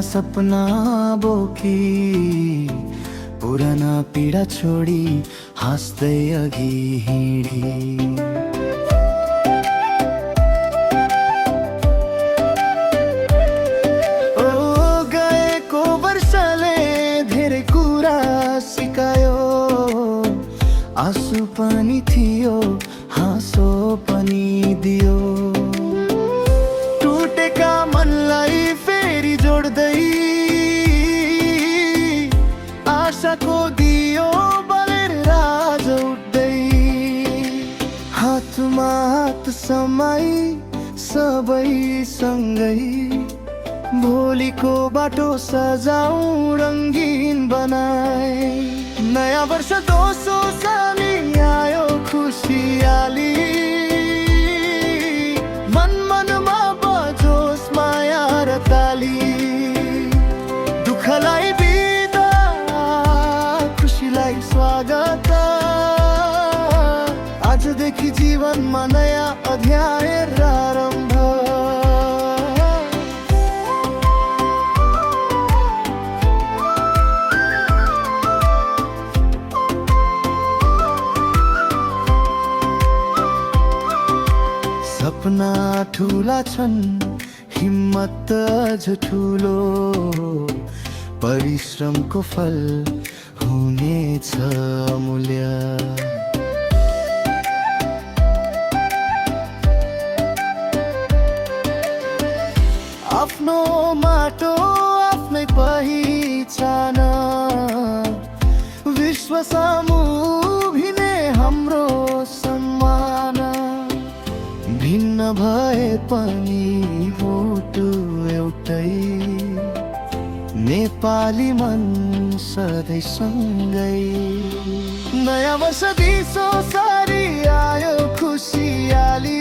सपना बोकी पुराना पीडा छोडी हाँस्दै अघि हिँडी। गएको वर्षले धेरै कुरा सिकायो, आँसु पनि थियो हाँसो पनि दियो। टुटेका मनलाई फेरि जोड्दै आशाको दियो बलेर राज उठ्दै। हातमा हात समाई सबै सँगै भोलिको बाटो सजाऊं रंगीन बनाए। नयाँ वर्ष दोस्रो साली आयो खुसियाली, मन मनमा बजोस् माया र ताली। दुःखलाई बिदा खुसीलाई स्वागत, आजदेखि जीवनमा नयाँ अध्याय प्रारम्भ। सपना ठुला छन् हिम्मत अझ ठुलो, परिश्रमको फल हुनेछ अमूल्य। आफ्नो माटो आफ्नै पहिचान, विश्व सामु उभिने हाम्रो सम्मान। भिन्न भए पनि मुटु एउटै, नेपाली मन सधैँ सँगै। नयाँ वर्ष दिसो सारी आयो खुसियाली,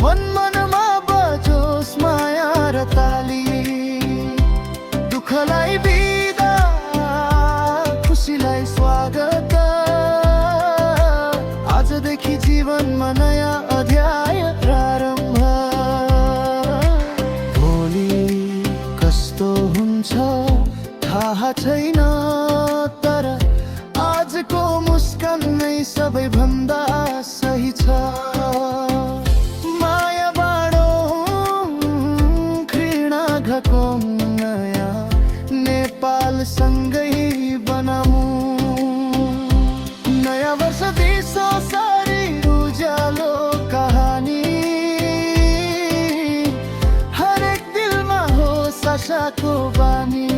मन मनमा बजोस् माया र ताली। दुःखलाई बिदा खुसीलाई स्वागत, आजदेखि जीवनमा नयाँ अध्याय प्रारम्भ। भोलि कस्तो हुन्छ थाहा छैन, तर आजको मुस्कान नै सबैभन्दा सही छ। माया बाँडौँ घृणा घकौँ नयाँ नेपाल सँगै बनाऊँ। नयाँ वर्ष दिसो सारी उज्यालो कहानी, हरेक दिलमा होस् आशाको बानी।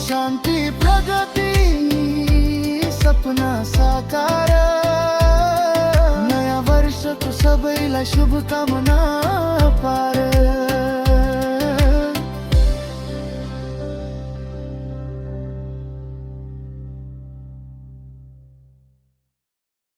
शान्ति प्रगति सपना साकार, नयाँ वर्षको सबैलाई शुभकामना पार।